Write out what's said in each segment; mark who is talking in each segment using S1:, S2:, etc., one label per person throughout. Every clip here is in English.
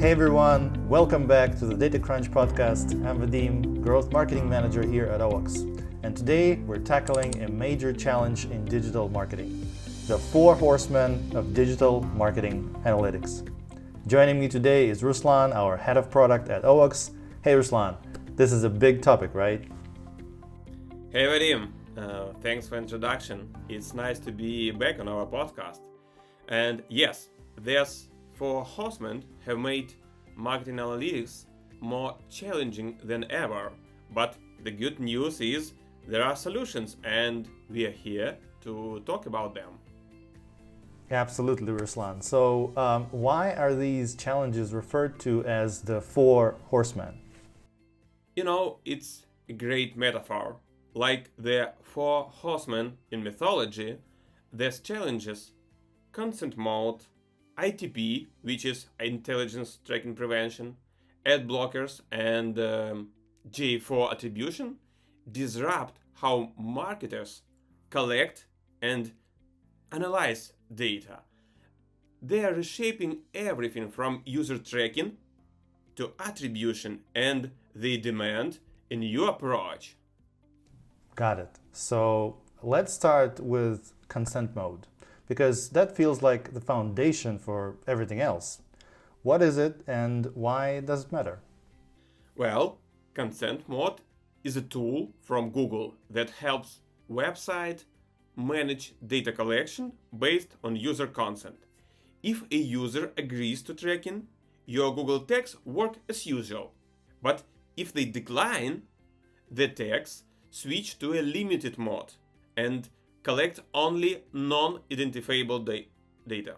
S1: Hey everyone, welcome back to the Data Crunch podcast. I'm Vadym, Growth Marketing Manager here at OWAX. And today we're tackling a major challenge in digital marketing, the 4 horsemen of digital marketing analytics. Joining me today is Ruslan, our head of product at OWAX. Hey Ruslan, this is a big topic, right?
S2: Hey Vadym, thanks for introduction. It's nice to be back on our podcast. And yes, these 4 horsemen have made marketing analytics more challenging than ever. But the good news is there are solutions, and we are here to talk about them.
S1: Absolutely, Ruslan. So why are these challenges referred to as the 4 horsemen?
S2: You know, it's a great metaphor. Like the 4 horsemen in mythology, these challenges, Consent Mode, ITP, which is Intelligence Tracking Prevention, ad blockers, and GA4 Attribution, disrupt how marketers collect and analyze data. They are reshaping everything from user tracking to attribution, and they demand a new approach.
S1: Got it. So let's start with consent mode, because that feels like the foundation for everything else. What is it and why does it matter?
S2: Well, Consent Mode is a tool from Google that helps website manage data collection based on user consent. If a user agrees to tracking, your Google tags work as usual. But if they decline, the tags switch to a limited mode and collect only non-identifiable data.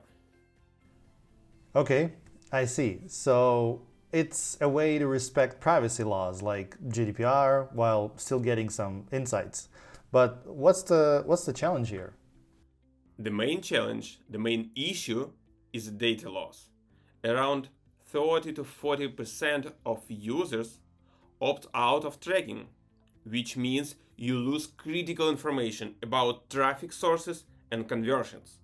S1: Okay, I see. So it's a way to respect privacy laws like GDPR while still getting some insights. But what's the challenge here?
S2: The main challenge, the main issue is data loss. Around 30 to 40% of users opt out of tracking, which means you lose critical information about traffic sources and conversions.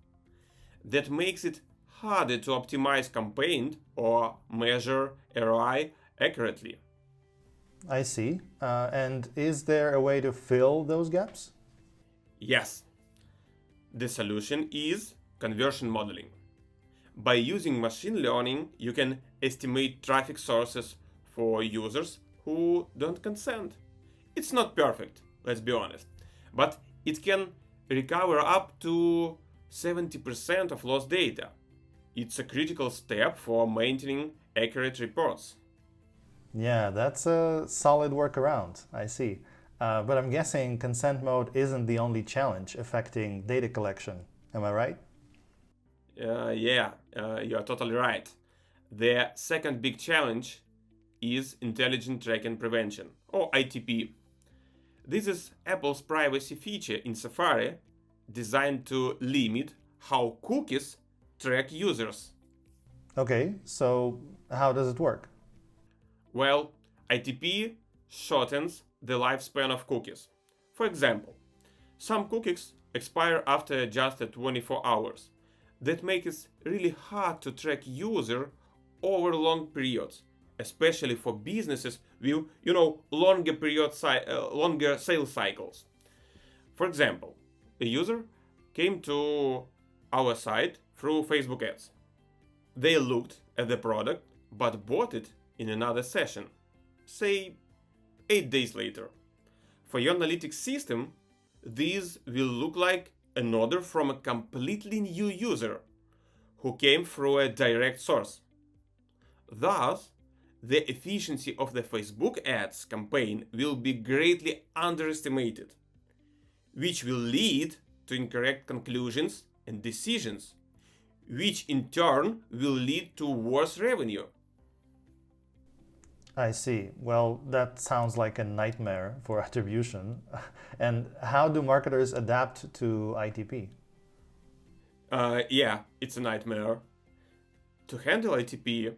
S2: That makes it harder to optimize campaign or measure ROI accurately.
S1: I see. And is there a way to fill those gaps?
S2: Yes, the solution is conversion modeling. By using machine learning, you can estimate traffic sources for users who don't consent. It's not perfect, let's be honest, but it can recover up to 70% of lost data. It's a critical step for maintaining accurate reports.
S1: Yeah, that's a solid workaround. I see. But I'm guessing consent mode isn't the only challenge affecting data collection. Am I right?
S2: You're totally right. The second big challenge is Intelligent Tracking Prevention, or ITP. This is Apple's privacy feature in Safari designed to limit how cookies track users.
S1: Okay, so how does it work?
S2: Well, ITP shortens the lifespan of cookies. For example, some cookies expire after just 24 hours. That makes it really hard to track user over long periods, especially for businesses with longer sales cycles. For example, a user came to our site through Facebook ads. They looked at the product but bought it in another session, say 8 days later. For your analytics system, this will look like an order from a completely new user who came through a direct source. Thus, the efficiency of the Facebook ads campaign will be greatly underestimated, which will lead to incorrect conclusions and decisions, which in turn will lead to worse revenue.
S1: I see. Well, that sounds like a nightmare for attribution. And how do marketers adapt to ITP?
S2: It's a nightmare. To handle ITP,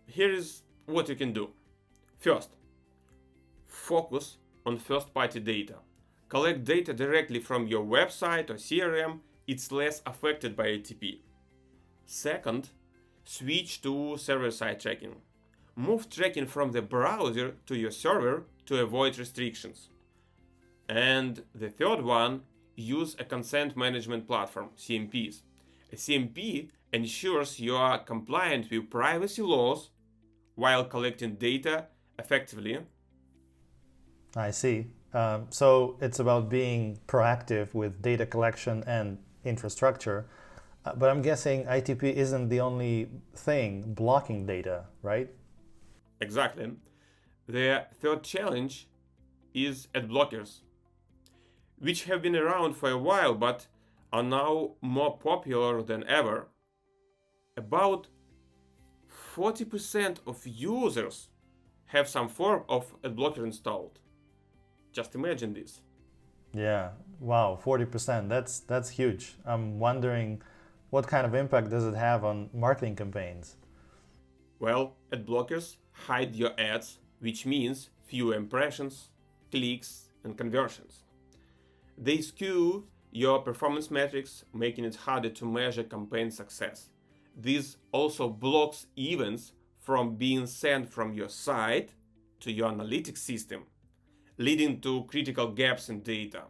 S2: here is what you can do. First, focus on first-party data. Collect data directly from your website or CRM, it's less affected by ITP. Second, switch to server-side tracking. Move tracking from the browser to your server to avoid restrictions. And the third one, use a consent management platform, CMPs. A CMP ensures you are compliant with privacy laws while collecting data effectively.
S1: I see. So it's about being proactive with data collection and infrastructure. But I'm guessing ITP isn't the only thing blocking data, right?
S2: Exactly. The third challenge is ad blockers, which have been around for a while but are now more popular than ever. About 40% of users have some form of ad blocker installed. Just imagine this.
S1: Yeah. Wow, 40%. That's huge. I'm wondering what kind of impact does it have on marketing campaigns?
S2: Well, ad blockers hide your ads, which means fewer impressions, clicks, and conversions. They skew your performance metrics, making it harder to measure campaign success. This also blocks events from being sent from your site to your analytics system, leading to critical gaps in data.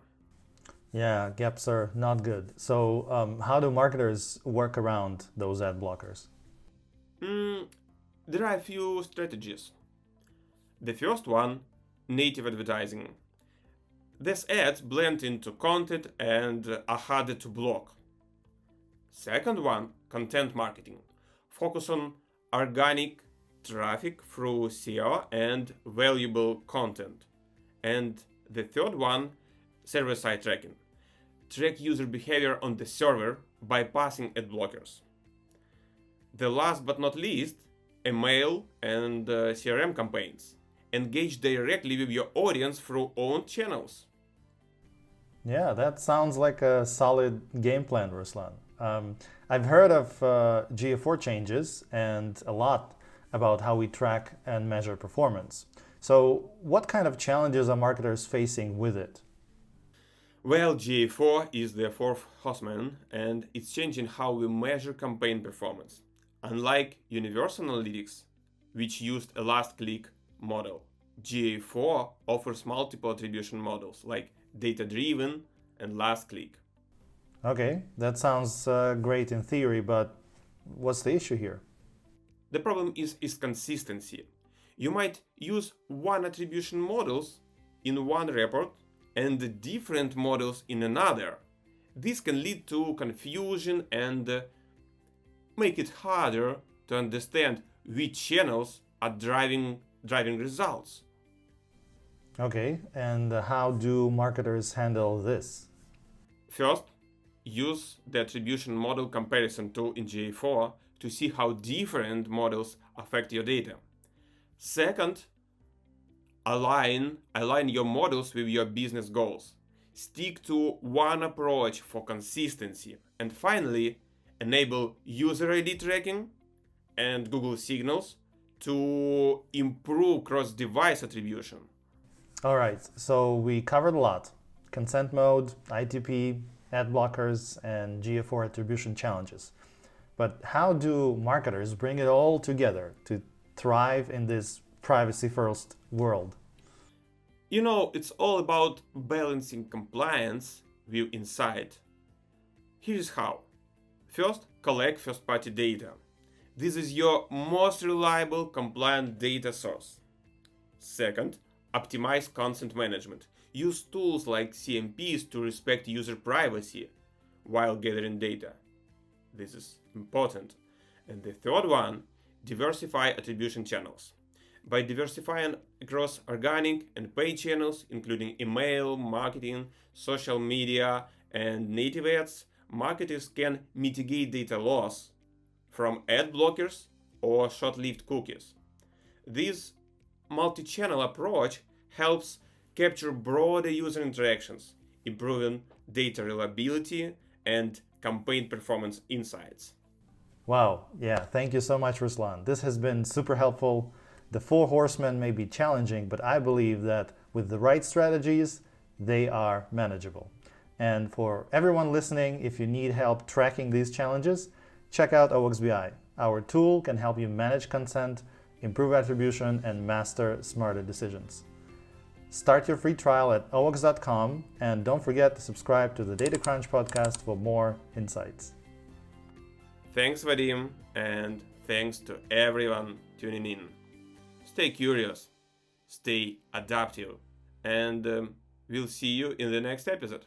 S1: Yeah, gaps are not good. So, how do marketers work around those ad blockers?
S2: There are a few strategies. The first one, native advertising. These ads blend into content and are harder to block. Second one, content marketing. Focus on organic traffic through SEO and valuable content. And the third one, server-side tracking. Track user behavior on the server, bypassing ad blockers. The last but not least, email and CRM campaigns. Engage directly with your audience through own channels.
S1: Yeah, that sounds like a solid game plan, Ruslan. I've heard of GA4 changes and a lot about how we track and measure performance. So, what kind of challenges are marketers facing with it?
S2: Well, GA4 is the fourth Horsemen, and it's changing how we measure campaign performance. Unlike Universal Analytics, which used a last-click model, GA4 offers multiple attribution models like data-driven and last-click.
S1: Okay, that sounds great in theory, but what's the issue here?
S2: The problem is consistency. You might use one attribution models in one report and different models in another. This can lead to confusion and make it harder to understand which channels are driving results.
S1: Okay, and how do marketers handle this?
S2: First, use the attribution model comparison tool in GA4 to see how different models affect your data. Second, align your models with your business goals. Stick to one approach for consistency. And finally, enable user ID tracking and Google Signals to improve cross-device attribution.
S1: All right, so we covered a lot. Consent mode, ITP, ad blockers, and GA4 attribution challenges. But how do marketers bring it all together to thrive in this privacy-first world?
S2: You know, it's all about balancing compliance with insight. Here's how. First, collect first-party data. This is your most reliable compliant data source. Second, optimize consent management. Use tools like CMPs to respect user privacy while gathering data. This is important. And the third one, diversify attribution channels. By diversifying across organic and paid channels, including email, marketing, social media, and native ads, marketers can mitigate data loss from ad blockers or short-lived cookies. This multi-channel approach helps capture broader user interactions, improving data reliability and campaign performance insights.
S1: Wow, yeah, thank you so much, Ruslan. This has been super helpful. The four horsemen may be challenging, but I believe that with the right strategies, they are manageable. And for everyone listening, if you need help tracking these challenges, check out OXBI. Our tool can help you manage consent, improve attribution, and master smarter decisions. Start your free trial at awox.com, and don't forget to subscribe to the Data Crunch podcast for more insights.
S2: Thanks, Vadym, and thanks to everyone tuning in. Stay curious, stay adaptive, and we'll see you in the next episode.